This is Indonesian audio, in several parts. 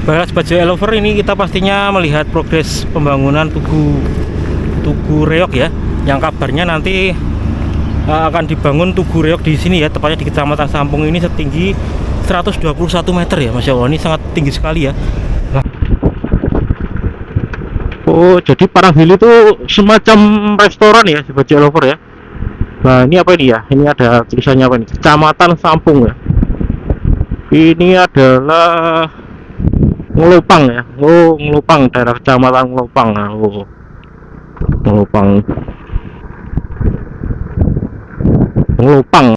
Baik, sebagai lover ini kita pastinya melihat progres pembangunan Tugu Reog ya, yang kabarnya nanti akan dibangun Tugu Reog di sini ya, tepatnya di Kecamatan Sampung ini setinggi 121 meter ya, Masya Allah, ini sangat tinggi sekali ya. Oh, jadi Parangville itu semacam restoran ya, sebagai lover ya. Nah, ini apa ini ya? Ini ada tulisannya apa ini? Kecamatan Sampung ya. Ini adalah Ngelopang ya. Oh, Ngelopang, daerah Kecamatan Ngelopang. Oh, Ngelopang. Ngelopang.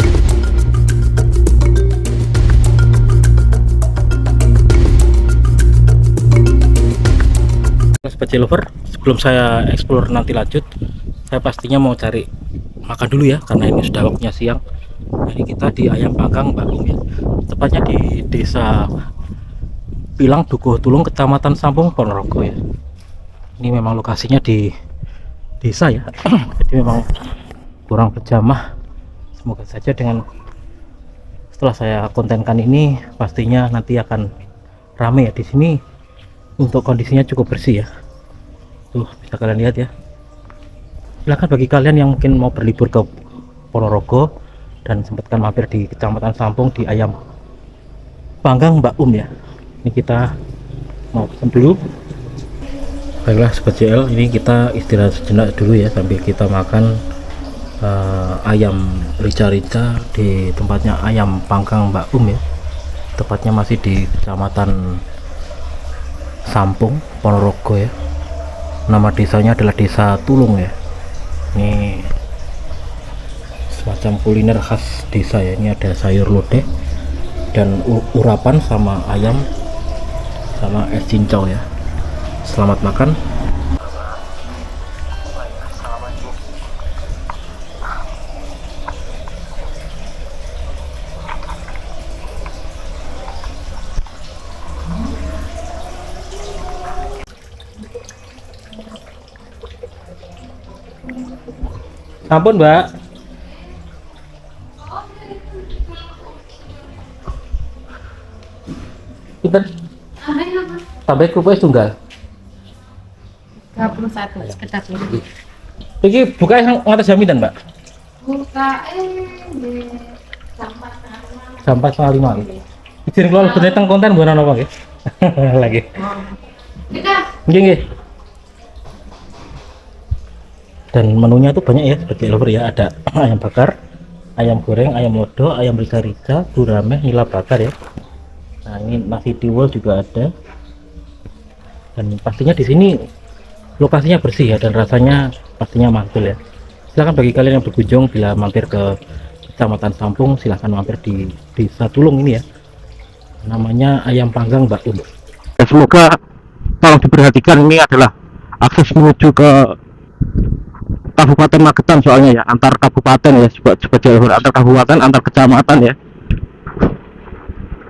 Sebagai lover, sebelum saya explore nanti lanjut, saya pastinya mau cari makan dulu ya, karena ini sudah waktunya siang. Jadi kita di Ayam Panggang Mbak Um ya, tepatnya di Desa Pilang Dukuh Tulung, Kecamatan Sampung, Ponorogo ya. Ini memang lokasinya di desa ya. Jadi memang kurang berjamah. Semoga saja dengan setelah saya kontenkan ini pastinya nanti akan rame ya di sini. Untuk kondisinya cukup bersih ya. Tuh bisa kalian lihat ya. Silahkan bagi kalian yang mungkin mau berlibur ke Ponorogo dan sempatkan mampir di Kecamatan Sampung di Ayam Panggang Mbak Um ya. Ini kita mau pesan dulu. Baiklah Sobat JL, ini kita istirahat sejenak dulu ya sambil kita makan ayam rica-rica di tempatnya Ayam Panggang Mbak Um ya. Tepatnya masih di Kecamatan Sampung, Ponorogo ya. Nama desanya adalah Desa Tulung ya. Ini semacam kuliner khas desa ya. Ini ada sayur lodeh dan urapan sama ayam sama es cincau ya. Selamat makan. Ampun Mbak. Kita tambah kerupuk tunggal. 31 sekedar ini. Iki buka yang ngatas jaminan Mbak. Buka Jam 4.30. Izin keluar bener teng konten bukan apa nggih. Lagi. Kita Nggih nggih. Dan menunya itu banyak ya sebagai lover ya, ada ayam bakar, ayam goreng, ayam lodo, ayam rica-rica, gurame, nila bakar ya. Nah ini nasi tiwul juga ada. Dan pastinya di sini lokasinya bersih ya dan rasanya pastinya mantul ya. Silahkan bagi kalian yang berkunjung bila mampir ke Kecamatan Sampung, silahkan mampir di Desa Tulung ini ya. Namanya Ayam Panggang Mbak Um. Semoga tolong diperhatikan, ini adalah akses menuju ke Kabupaten Magetan soalnya ya, antar kabupaten ya, sebagai jalur antar kabupaten, antar kecamatan ya.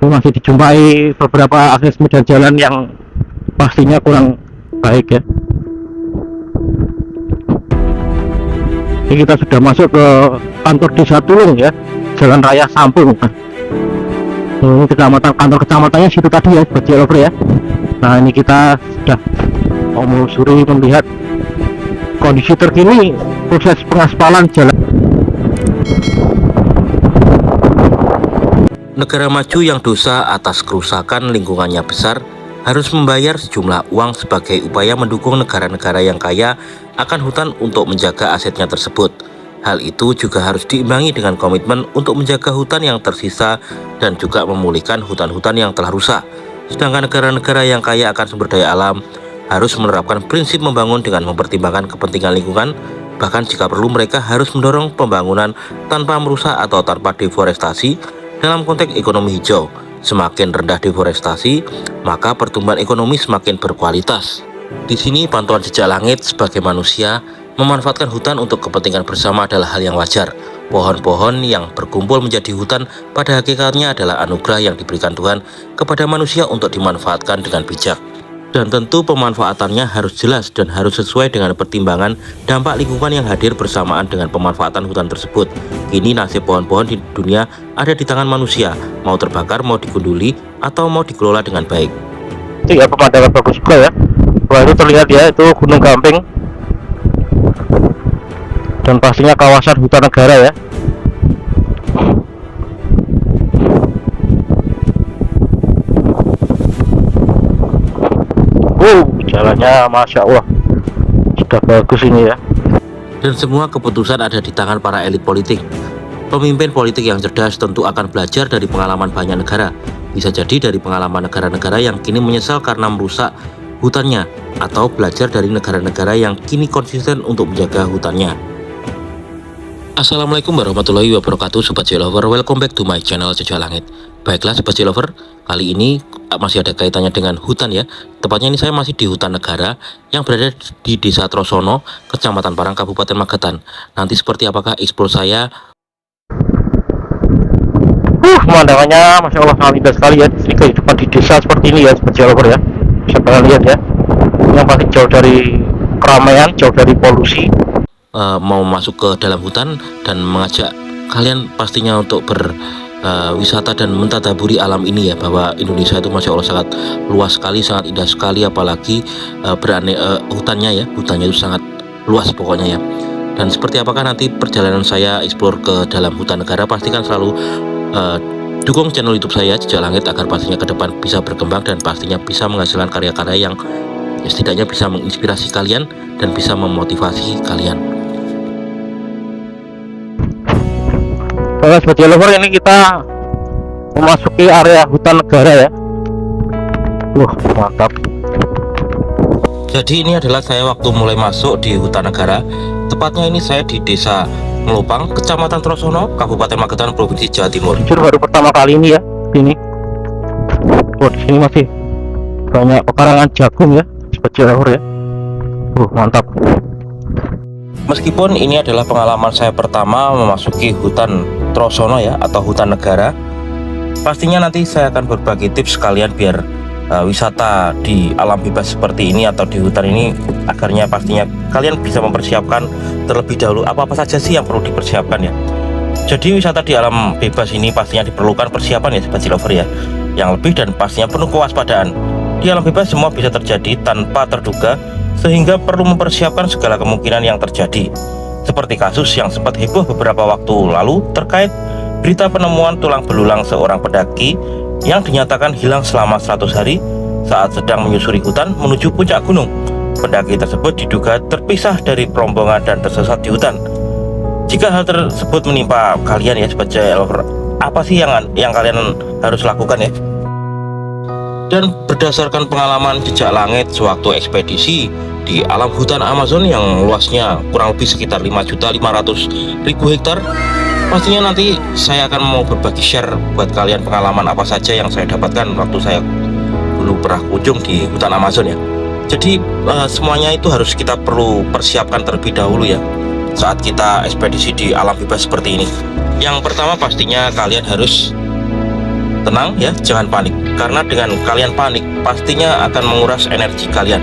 Ini masih dijumpai beberapa akses medan jalan yang pastinya kurang baik ya. Ini kita sudah masuk ke kantor Desa Tulung ya, Jalan Raya Sampung. Ini kantor kecamatannya situ tadi ya, sebagai jalur ya. Nah ini kita sudah mau menelusuri melihat kondisi terkini proses pengaspalan jalan. Negara maju yang dosa atas kerusakan lingkungannya besar harus membayar sejumlah uang sebagai upaya mendukung negara-negara yang kaya akan hutan untuk menjaga asetnya tersebut. Hal itu juga harus diimbangi dengan komitmen untuk menjaga hutan yang tersisa dan juga memulihkan hutan-hutan yang telah rusak. Sedangkan negara-negara yang kaya akan sumber daya alam harus menerapkan prinsip membangun dengan mempertimbangkan kepentingan lingkungan, bahkan jika perlu mereka harus mendorong pembangunan tanpa merusak atau tanpa deforestasi dalam konteks ekonomi hijau. Semakin rendah deforestasi, maka pertumbuhan ekonomi semakin berkualitas. Di sini pantauan jejak langit sebagai manusia memanfaatkan hutan untuk kepentingan bersama adalah hal yang wajar. Pohon-pohon yang berkumpul menjadi hutan pada hakikatnya adalah anugerah yang diberikan Tuhan kepada manusia untuk dimanfaatkan dengan bijak. Dan tentu pemanfaatannya harus jelas dan harus sesuai dengan pertimbangan dampak lingkungan yang hadir bersamaan dengan pemanfaatan hutan tersebut. Kini nasib pohon-pohon di dunia ada di tangan manusia, mau terbakar, mau digunduli, atau mau dikelola dengan baik. cantik ya, pemandangan bagus juga ya. Wah, itu terlihat ya, itu Gunung Gamping dan pastinya kawasan hutan negara ya. Jalannya Masya Allah sudah bagus ini ya. Dan semua keputusan ada di tangan para elit politik. Pemimpin politik yang cerdas tentu akan belajar dari pengalaman banyak negara. Bisa jadi dari pengalaman negara-negara yang kini menyesal karena merusak hutannya, atau belajar dari negara-negara yang kini konsisten untuk menjaga hutannya. Assalamualaikum warahmatullahi wabarakatuh, Sobat J-Lover. Welcome back to my channel Jejak Langit. Baiklah Sobat J-Lover, kali ini masih ada kaitannya dengan hutan ya. Tepatnya ini saya masih di hutan negara yang berada di Desa Trosono, Kecamatan Parang, Kabupaten Magetan. Nanti seperti apakah explore saya? Pemandangannya Masya Allah sangat indah sekali ya. Ini kehidupan di desa seperti ini ya, Sobat J-Lover ya. Bisa kalian lihat ya, yang pasti jauh dari keramaian, jauh dari polusi. Mau masuk ke dalam hutan dan mengajak kalian pastinya untuk berwisata dan mentadaburi alam ini ya, bahwa Indonesia itu Masya Allah sangat luas sekali, sangat indah sekali, apalagi hutannya ya, hutannya itu sangat luas pokoknya ya. Dan seperti apakah nanti perjalanan saya explore ke dalam hutan negara, pastikan selalu dukung channel YouTube saya Jejak Langit agar pastinya ke depan bisa berkembang dan pastinya bisa menghasilkan karya-karya yang ya, setidaknya bisa menginspirasi kalian dan bisa memotivasi kalian. Sobat J-Lover, ini kita memasuki area hutan negara ya. Mantap. Jadi ini adalah saya waktu mulai masuk di hutan negara. Tepatnya ini saya di Desa Melopang, Kecamatan Trosono, Kabupaten Magetan, Provinsi Jawa Timur. Jujur baru pertama kali ini ya ini. Di sini masih banyak pekarangan jagung ya, Sobat J-Lover ya. Mantap. Meskipun ini adalah pengalaman saya pertama memasuki hutan Trosono ya, atau hutan negara, pastinya nanti saya akan berbagi tips kalian biar wisata di alam bebas seperti ini atau di hutan ini, agarnya pastinya kalian bisa mempersiapkan terlebih dahulu apa-apa saja sih yang perlu dipersiapkan ya. Jadi wisata di alam bebas ini pastinya diperlukan persiapan ya, Sobat J-Lover ya, yang lebih dan pastinya penuh kewaspadaan. Di alam bebas semua bisa terjadi tanpa terduga, sehingga perlu mempersiapkan segala kemungkinan yang terjadi. Seperti kasus yang sempat heboh beberapa waktu lalu terkait berita penemuan tulang belulang seorang pendaki yang dinyatakan hilang selama 100 hari saat sedang menyusuri hutan menuju puncak gunung. Pendaki tersebut diduga terpisah dari rombongan dan tersesat di hutan. Jika hal tersebut menimpa kalian ya, Sobat J-Lover, apa sih yang kalian harus lakukan ya? Dan berdasarkan pengalaman Jejak Langit sewaktu ekspedisi di alam hutan Amazon yang luasnya kurang lebih sekitar 5.500.000 hektar, pastinya nanti saya akan mau berbagi share buat kalian pengalaman apa saja yang saya dapatkan waktu saya dulu pernah kunjung di hutan Amazon ya. Jadi semuanya itu harus kita perlu persiapkan terlebih dahulu ya saat kita ekspedisi di alam bebas seperti ini. Yang pertama pastinya kalian harus tenang ya, jangan panik, karena dengan kalian panik pastinya akan menguras energi kalian,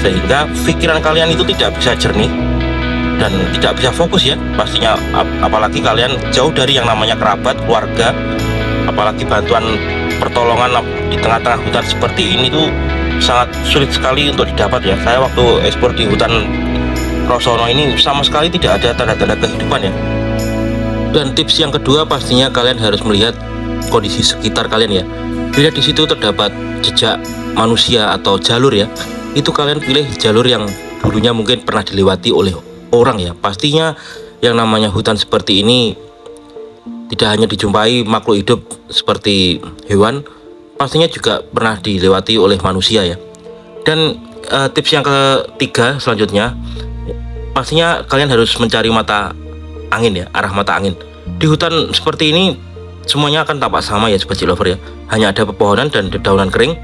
sehingga pikiran kalian itu tidak bisa jernih dan tidak bisa fokus ya pastinya. Apalagi kalian jauh dari yang namanya kerabat, keluarga, apalagi bantuan pertolongan di tengah-tengah hutan seperti ini tuh sangat sulit sekali untuk didapat ya. Saya waktu ekspor di hutan Trosono ini sama sekali tidak ada tanda-tanda kehidupan ya. Dan tips yang kedua pastinya kalian harus melihat kondisi sekitar kalian ya. Bila di situ terdapat jejak manusia atau jalur ya, itu kalian pilih jalur yang dulunya mungkin pernah dilewati oleh orang ya. Pastinya yang namanya hutan seperti ini tidak hanya dijumpai makhluk hidup seperti hewan, pastinya juga pernah dilewati oleh manusia ya. Dan tips yang ketiga selanjutnya, pastinya kalian harus mencari mata angin ya, arah mata angin. Di hutan seperti ini semuanya akan tampak sama ya, Sobat J-Lover ya, hanya ada pepohonan dan dedaunan kering.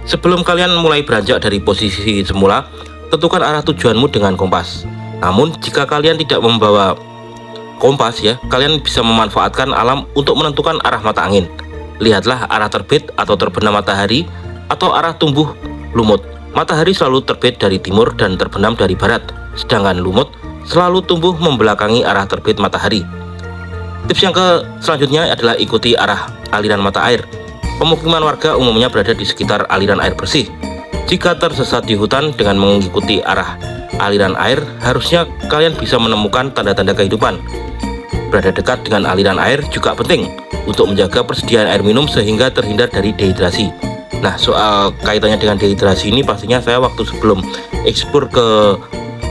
Sebelum kalian mulai beranjak dari posisi semula, tentukan arah tujuanmu dengan kompas. Namun jika kalian tidak membawa kompas ya, kalian bisa memanfaatkan alam untuk menentukan arah mata angin. Lihatlah arah terbit atau terbenam matahari atau arah tumbuh lumut. Matahari selalu terbit dari timur dan terbenam dari barat, sedangkan lumut selalu tumbuh membelakangi arah terbit matahari. Tips yang selanjutnya adalah ikuti arah aliran mata air. Pemukiman warga umumnya berada di sekitar aliran air bersih. Jika tersesat di hutan dengan mengikuti arah aliran air, harusnya kalian bisa menemukan tanda-tanda kehidupan. Berada dekat dengan aliran air juga penting untuk menjaga persediaan air minum sehingga terhindar dari dehidrasi. Nah, soal kaitannya dengan dehidrasi ini pastinya saya waktu sebelum eksplor ke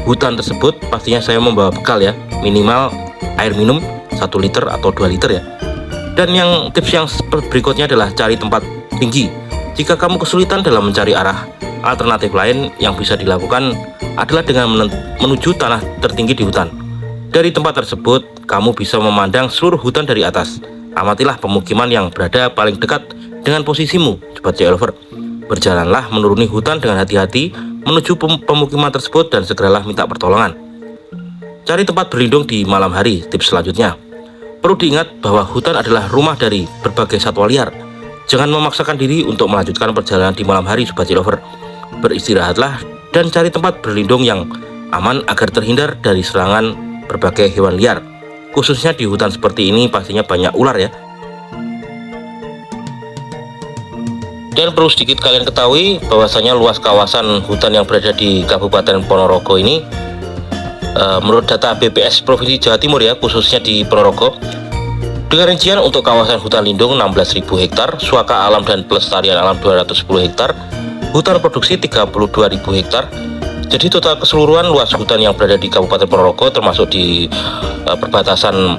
hutan tersebut pastinya saya membawa bekal ya, minimal air minum 1 liter atau 2 liter ya. Dan yang tips yang berikutnya adalah cari tempat tinggi. Jika kamu kesulitan dalam mencari arah, alternatif lain yang bisa dilakukan adalah dengan menuju tanah tertinggi di hutan. Dari tempat tersebut, kamu bisa memandang seluruh hutan dari atas. Amatilah pemukiman yang berada paling dekat dengan posisimu, Sobat Geolover. Berjalanlah menuruni hutan dengan hati-hati menuju pemukiman tersebut dan segeralah minta pertolongan. Cari tempat berlindung di malam hari, tips selanjutnya. Perlu diingat bahwa hutan adalah rumah dari berbagai satwa liar. Jangan memaksakan diri untuk melanjutkan perjalanan di malam hari, Sobat Geolover. Beristirahatlah dan cari tempat berlindung yang aman agar terhindar dari serangan berbagai hewan liar. Khususnya di hutan seperti ini pastinya banyak ular ya. Dan perlu sedikit kalian ketahui bahwasanya luas kawasan hutan yang berada di Kabupaten Ponorogo ini menurut data BPS Provinsi Jawa Timur ya, khususnya di Ponorogo, dengan rincian untuk kawasan hutan lindung 16.000 hektar, suaka alam dan pelestarian alam 210 hektar, hutan produksi 32.000 hektar. Jadi total keseluruhan luas hutan yang berada di Kabupaten Ponorogo termasuk di perbatasan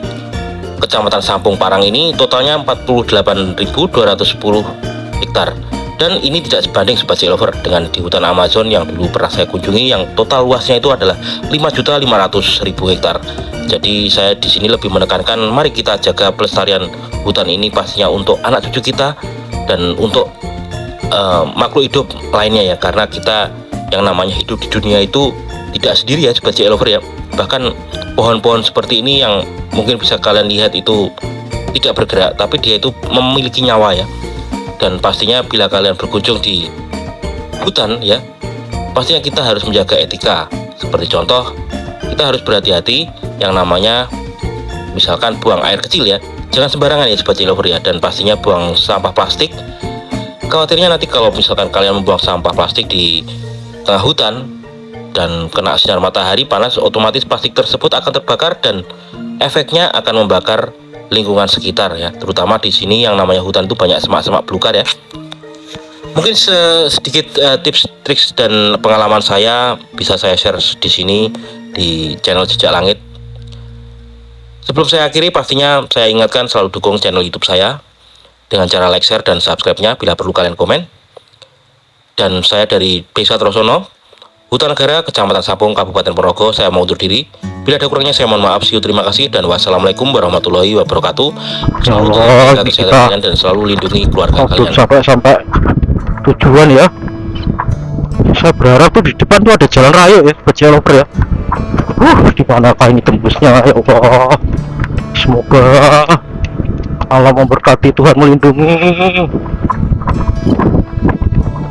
Kecamatan Sampung Parang ini totalnya 48.210 hektar. Dan ini tidak sebanding Sobat Geolover dengan di hutan Amazon yang dulu pernah saya kunjungi yang total luasnya itu adalah 5.500.000 hektar. Jadi saya di sini lebih menekankan mari kita jaga pelestarian hutan ini pastinya untuk anak cucu kita dan untuk makhluk hidup lainnya ya, karena kita yang namanya hidup di dunia itu tidak sendiri ya Sobat Geolover ya. Bahkan pohon-pohon seperti ini yang mungkin bisa kalian lihat itu tidak bergerak, tapi dia itu memiliki nyawa ya. Dan pastinya bila kalian berkunjung di hutan ya, pastinya kita harus menjaga etika. Seperti contoh, kita harus berhati-hati yang namanya misalkan buang air kecil ya, jangan sembarangan ya Sobat Geolover ya. Dan pastinya buang sampah plastik. Khawatirnya nanti kalau misalkan kalian membuang sampah plastik di tengah hutan dan kena sinar matahari panas, otomatis plastik tersebut akan terbakar dan efeknya akan membakar lingkungan sekitar ya, terutama di sini yang namanya hutan itu banyak semak-semak belukar ya. Mungkin sedikit tips, trik dan pengalaman saya bisa saya share di sini di channel Jejak Langit. Sebelum saya akhiri, pastinya saya ingatkan selalu dukung channel YouTube saya dengan cara like, share, dan subscribe-nya bila perlu kalian komen. Dan saya dari Desa Trosono, Hutan Negara, Kecamatan Sampung, Kabupaten Ponorogo, saya mau undur diri. Bila ada kurangnya saya mohon maaf. See you, terima kasih, dan wassalamualaikum warahmatullahi wabarakatuh. Selalu jaga kesehatan kalian dan selalu lindungi keluarga kalian. Sampai tujuan ya. Saya berharap tuh di depan tuh ada jalan raya ya, Sobat Geolover ya. Di manakah ini tembusnya ya Allah. Semoga Allah memberkati, Tuhan melindungi.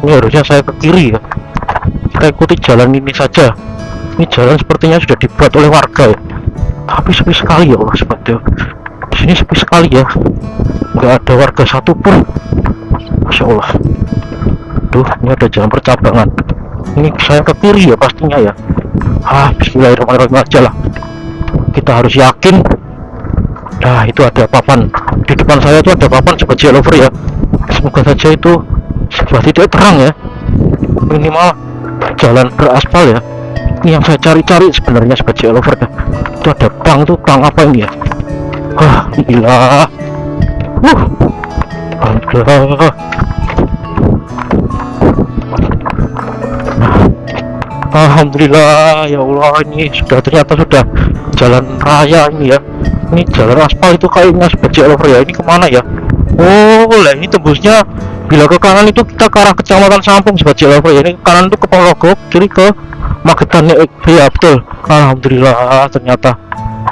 Ini harusnya saya ke kiri ya. Kita ikuti jalan ini saja. Ini jalan sepertinya sudah dibuat oleh warga ya. Tapi sepi sekali ya Allah Sobat ya. Di sini sepi sekali ya. Nggak ada warga satupun. Masya Allah. Duh, ini ada jalan percabangan. Ini saya ke kiri ya pastinya ya. Bismillahirrahmanirrahim aja lah. Kita harus yakin. Nah, itu ada papan. Di depan saya itu ada papan Sobat Geolover ya. Semoga saja itu sebelah tidak terang ya. Minimal jalan beraspal ya. Ini yang saya cari-cari sebenarnya Sobat Geolover ya. Itu ada bank tuh, bank apa ini ya? Gila. Alhamdulillah. Alhamdulillah ya Allah, ini ternyata sudah jalan raya ini ya. Ini jalan aspal itu kayaknya Sobat Geolover ya. Ini kemana ya? Oh lah, ini tembusnya bila ke kanan itu kita ke arah Kecamatan Sampung Sobat Geolover ya. Ini ke kanan itu ke Ponorogo, kiri ke Magetan ya, betul. Alhamdulillah, ternyata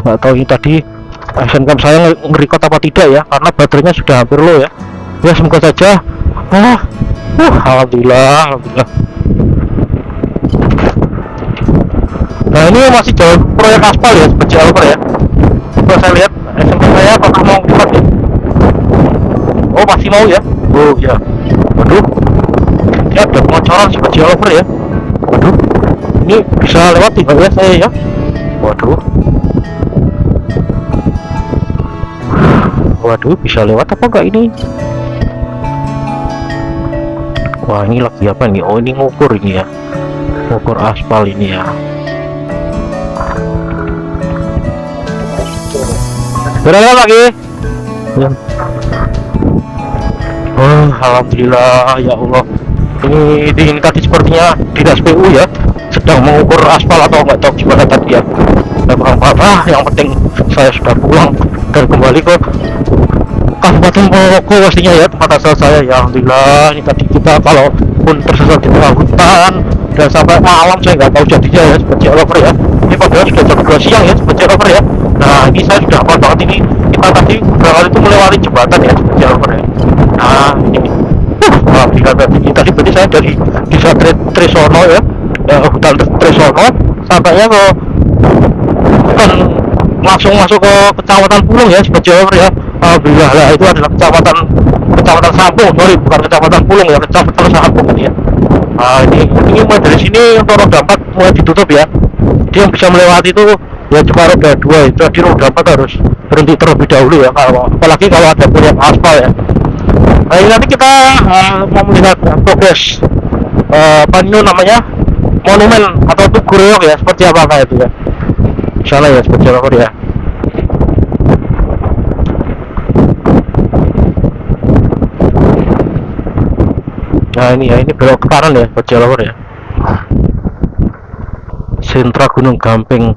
nggak tahu ini tadi action cam saya nge-record apa tidak ya, karena baterainya sudah hampir low ya. Ya semoga saja. Alhamdulillah. Nah, ini masih jalan proyek aspal ya Sobat Geolover ya. Coba saya lihat action cam saya apakah mau record ya. Oh, masih mau ya. Oh ya, waduh, ya ada pengocoran seperti over ya. Waduh, ini bisa lewat nggak ya saya ya? Waduh, waduh, bisa lewat apa enggak ini? Wah, ini lagi apa nih? Oh, ini ngukur ini ya, ngukur aspal ini ya. Berapa lagi? Ya. Oh, alhamdulillah ya Allah. Ini tadi sepertinya dinas PU ya, sedang mengukur aspal atau nggak tahu gimana tadi ya. Nah, apa yang penting saya sudah pulang dan kembali ke Kabupaten Ponorogo pastinya ya, tempat asal saya ya. Alhamdulillah, ini tadi kita kalaupun tersesat di tengah hutan dan sampai malam saya nggak tahu jadinya ya, seperti over ya. Ini padahal sudah jam 2 siang ya, seperti over ya. Nah, ini saya sudah hafal banget ini. Kita tadi berangkat itu melewati jembatan ya, seperti over ya. Nah, ini alhamdulillah tadi berarti saya dari desa Tresono ya, hutan Tresono sampainya ke bukan langsung masuk ke kecamatan Pulung ya, seperti over ya. Alhamdulillah lah, itu adalah kecamatan Sampung, sorry, bukan kecamatan Pulung ya, kecamatan Sampung ini ya. Nah, ini mulai dari sini untuk roda 4 mulai ditutup ya. Jadi yang bisa melewati itu ya cuma roda 2 itu, di roda 4 harus berhenti terlebih dahulu ya, apalagi kalau ada proyek aspal ya. Nah, ini nanti kita mau melihat progres apa ini namanya, monumen atau tugu reog ya, seperti apa kayak itu ya. Misalnya ya, seperti apa ya. Nah, ini ya, ini belok ke kanan ya, seperti apa ya. Sentra Gunung Gamping